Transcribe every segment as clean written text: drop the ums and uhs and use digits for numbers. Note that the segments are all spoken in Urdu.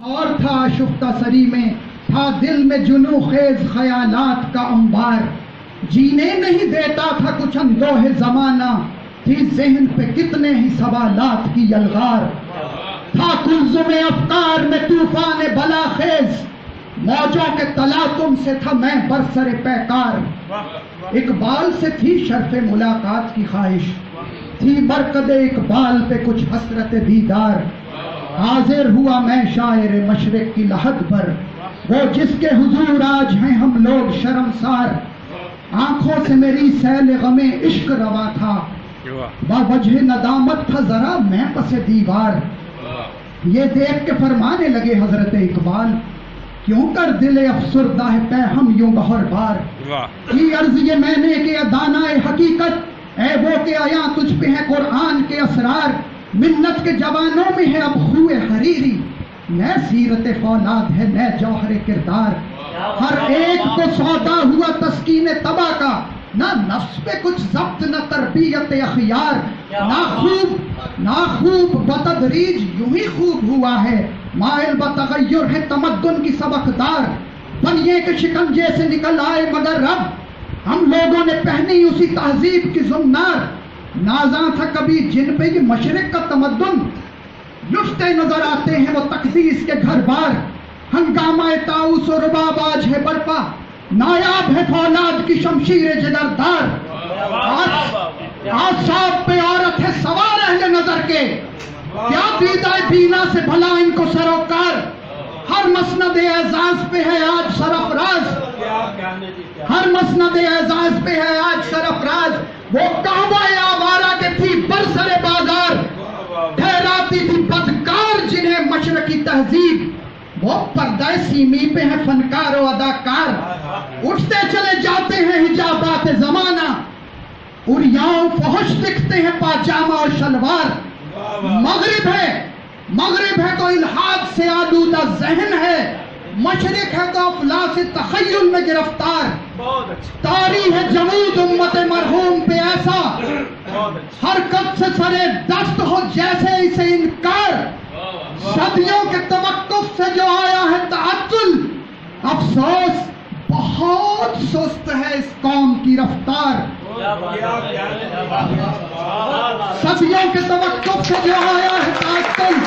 اور تھا شفتہ سری میں، تھا دل میں جنوں خیز خیالات کا انبار، جینے نہیں دیتا تھا کچھ اندوہ زمانہ، تھی ذہن پہ کتنے ہی سوالات کی یلغار، تھا کلزم افکار میں طوفان بلا خیز، موجوں کے تلاطم سے تھا میں برسر پیکار، اقبال سے تھی شرف ملاقات کی خواہش، تھی مرکد اقبال پہ کچھ حسرت دیدار، حاضر ہوا میں شاعر مشرق کی لحد پر، وہ جس کے حضور آج ہیں ہم لوگ شرمسار، آنکھوں سے میری سیل غم عشق روا تھا، باوجہ ندامت تھا ذرا میں پس دیوار، یہ دیکھ کے فرمانے لگے حضرت اقبال، کیوں کر دل افسردہ ہے پہ ہم یوں بہر بار، کی عرض یہ میں نے کہ دانائے حقیقت، اے وہ کہ آیا تجھ پہ ہے قرآن کے اسرار، منت کے جوانوں میں ہے اب خوئے حریری، نئے سیرت فولاد ہے نئے جوہر کردار، ہر ایک کو سودا ہوا تسکین طبع کا، نہ نفس پہ کچھ ضبط نہ تربیت اخیار، نہ خوب بتدریج یوں ہی خوب ہوا ہے، مائل بتغیر ہے تمدن کی سبقدار، بنیے کے شکنجے سے نکل آئے مگر رب، ہم لوگوں نے پہنی اسی تہذیب کی زنار، نازاں تھا کبھی جن پہ یہ مشرق کا تمدن، لٹتے نظر آتے ہیں وہ تقدیس کے گھر بار، ہنگامہ طاؤس و رباب آج ہے برپا، نایاب ہے فولاد کی شمشیر جگردار، آج صاحب پہ عورت ہے سوار اہل نظر کے، کیا دیدہ بینا سے بھلا ان کو سروکار، ہر مسند اعزاز پہ ہے آج سرفراز، ہر مسند اعزاز پہ ہے آج سرفراز، وہ کعبہ آوارہ کے تھی برسر بازار، ٹھہراتی تھی بدکار جنہیں مشرقی تہذیب، وہ پردہ سیمی پہ ہے فنکار و اداکار، اٹھتے چلے جاتے ہیں حجابات زمانہ، عریاں فحش دکھتے ہیں پاجامہ اور شلوار، مغرب ہے تو الحاد سے آلودہ ذہن ہے، مشرق ہے تو افلاس تخیل میں گرفتار، طاری ہے جمود امت مرحوم پہ ایسا، حرکت سے سرے دست ہو جیسے اسے انکار، صدیوں کے توقف سے جو آیا ہے تعطل، افسوس بہت سست ہے اس قوم کی رفتار، صدیوں کے توقف سے جو آیا ہے تعطل،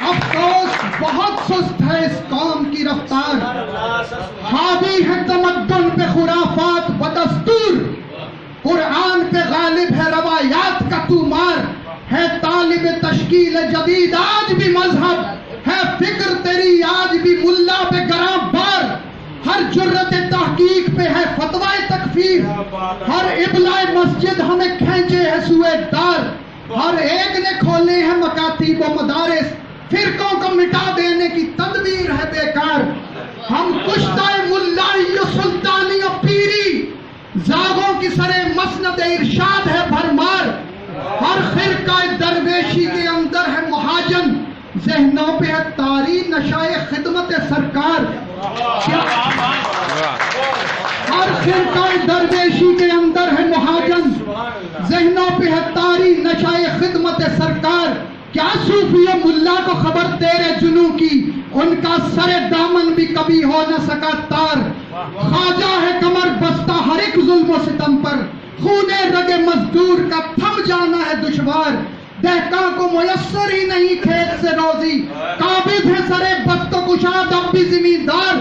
افسوس بہت سست ہے اس قوم کی رفتار، حاوی ہے تمدن پہ خرافات و دستور، قرآن پہ غالب ہے روایات کا طومار، ہے طالب تشکیل جدید آج بھی مذہب، ہے فکر تیری آج بھی ملا پہ گراں بار، ہر جرت تحقیق پہ ہے فتوی تکفیر، ہر ابلاء مسجد ہمیں کھینچے ہے سوئے دار، ہر ایک نے کھولے ہیں مکاتیب و مدارس، فرقوں کو مٹا دینے کی تدبیر ہے بیکار، ہم کشتہ ملائی و سلطانی و پیری، زاغوں کی سرے مسند ارشاد ہے بھرمار، ہر فرقہ درویشی کے اندر ہے مہاجن، ذہنوں پہ ہے طاری نشائے خدمت سرکار، ہر فرقہ درویشی کے اندر ہے مہاجن، ذہنوں پہ ہے طاری نشائے خدمت سرکار، کیا صوفی ملا کو خبر تیرے جنوں کی، ان کا سر دامن بھی کبھی ہو نہ سکا تار، خواجہ ہے کمر بستہ ہر ایک ظلم و ستم پر، خونے رگ مزدور کا تھم جانا ہے دشوار، دہقاں کو میسر ہی نہیں کھیت سے روزی، قابض ہے سرے بست و کشاد اب بھی زمیندار،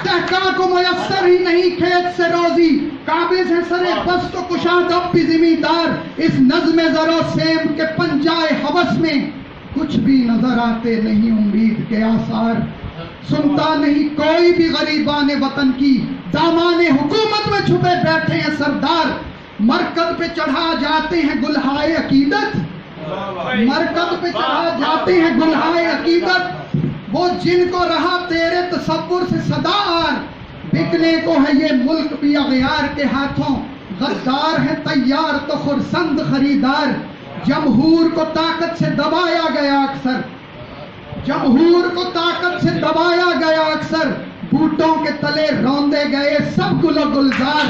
دہقاں کو میسر ہی نہیں کھیت سے روزی، قابض ہے سرے بست و کشاد اب بھی زمیندار، اس نظم زر و سیم کے پنجائے حوث میں کچھ بھی نظر آتے نہیں امید کے آثار، سنتا نہیں کوئی بھی غریبان وطن کی، دامان حکومت میں چھپے بیٹھے ہیں سردار، مرکز پہ چڑھا جاتے ہیں گلہائے عقیدت، مرکز پہ چڑھا جاتے ہیں گلہائے عقیدت، وہ جن کو رہا تیرے تصور سے صدا آر، بکنے کو ہے یہ ملک بھی اغیار کے ہاتھوں، غدار ہے تیار تو خرسند خریدار، جمہور کو طاقت سے دبایا گیا اکثر، جمہور کو طاقت سے دبایا گیا اکثر، بوٹے بوٹوں کے تلے روندے گئے سب گل و گلزار،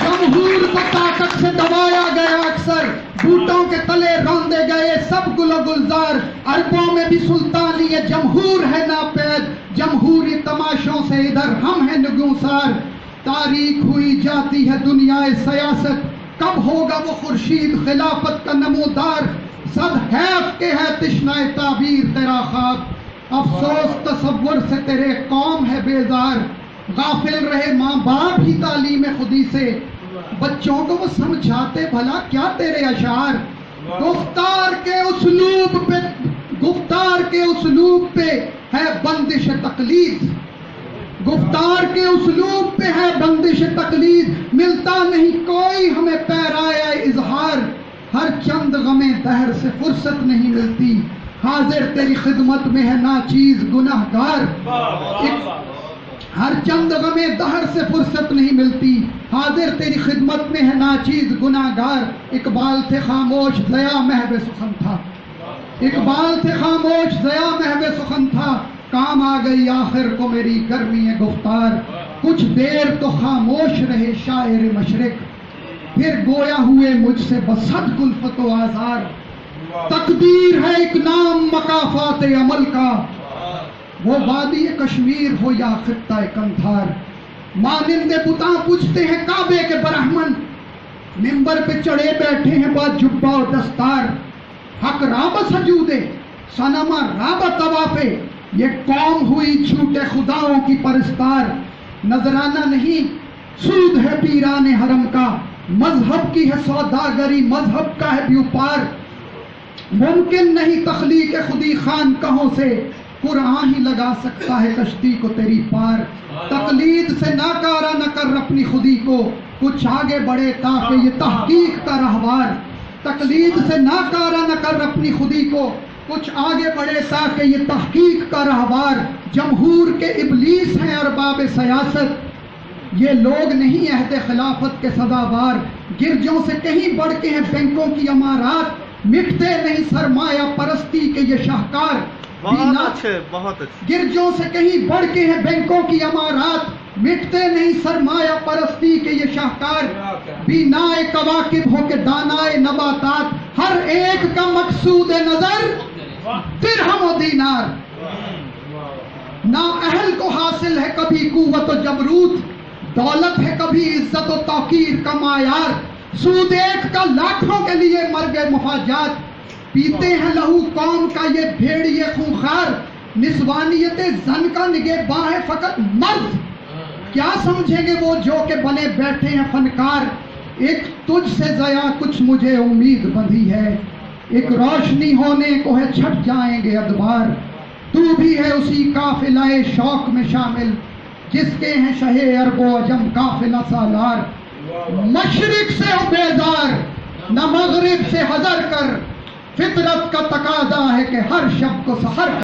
جمہور کو طاقت سے دبایا گیا اکثر، بوٹوں کے تلے روندے گئے سب گل و گلزار، عربوں میں بھی سلطانی جمہور ہے ناپید، جمہوری تماشوں سے ادھر ہم ہیں نگونسار، تاریخ ہوئی جاتی ہے دنیا سیاست، کب ہوگا وہ خورشید خلافت کا نمودار، صد حیف کے ہے تشنہ تعبیر تیرا خواب، افسوس تصور سے تیرے قوم ہے بیزار، غافل رہے ماں باپ ہی تعلیم خودی سے، بچوں کو وہ سمجھاتے بھلا کیا تیرے اشعار، گفتار کے اسلوب پہ ہے بندش تقلید، گفتار کے اسلوب پہ ہے بندش تقلید، ملتا نہیں کوئی ہمیں پیرایا اظہار، ہر چند غمیں دہر سے فرصت نہیں ملتی، حاضر تیری خدمت میں ہے ناچیز گناہگار، ہر چند غمیں دہر سے فرصت نہیں ملتی، حاضر تیری خدمت میں ہے ناچیز گناہگار، اقبال تھے خاموش ضیا محو سخن تھا، اقبال تھے خاموش ضیا محو سخن تھا، کام آ گئی آخر کو میری گرمی گفتار، کچھ دیر تو خاموش رہے شاعر مشرق، پھر گویا ہوئے مجھ سے بصد الفت و آزار، تقدیر ہے ایک نام مکافات عمل کا، وہ وادی کشمیر ہو یا خطہ کندھار، مانند بتاں پوچھتے ہیں کعبے کے برہمن، منبر پہ چڑھے بیٹھے ہیں با جبہ و دستار، حق راب سجودے صنم راب طوافے، یہ قوم ہوئی جھوٹے خداؤں کی پرستار، نذرانہ نہیں سود ہے پیران حرم کا، مذہب کی ہے سوداگری مذہب کا ہے بیوپار، ممکن نہیں تخلیق خودی خان کہوں سے، قرآن ہی لگا سکتا ہے کشتی کو تیری پار، تقلید سے ناکارہ نہ کر اپنی خودی کو، کچھ آگے بڑھے تاکہ یہ تحقیق کا رہوار، تقلید سے ناکارہ نہ کر اپنی خودی کو، کچھ آگے بڑھے تاکہ یہ تحقیق کا رہوار، جمہور کے ابلیس ہیں ارباب سیاست، یہ لوگ نہیں عہد خلافت کے سزاوار، گرجوں سے کہیں بڑھ کے ہیں بینکوں کی عمارات، مٹتے نہیں سرمایہ پرستی کے یہ شاہکار، بہت اچھے گرجوں سے کہیں بڑھ کے ہیں بینکوں کی عمارات، مٹتے نہیں سرمایہ پرستی کے یہ شاہکار، بینائے کواکب ہو کے دانائے نباتات، ہر ایک کا مقصود نظر درہم و دینار، نااہل کو حاصل ہے کبھی قوت و جبروت، دولت ہے کبھی عزت و توقیر کا معیار، سود ایک کا لاکھوں کے لیے مرگ مفاجات، پیتے ہیں لہو قوم کا یہ بھیڑیے خونخوار، نسوانیت زن کا نگہباں ہے فقط مرد، کیا سمجھیں گے وہ جو کہ بنے بیٹھے ہیں فنکار، ایک تجھ سے ضیا کچھ مجھے امید بندھی ہے، ایک روشنی ہونے کو ہے چھٹ جائیں گے ادوار، تو بھی ہے اسی قافلہ شوق میں شامل جس کے ہیں شہ عرب و عجم قافلہ سالار، مشرق سے ہو بیزار نہ مغرب سے حذر کر، فطرت کا تقاضا ہے کہ ہر شب کو سحر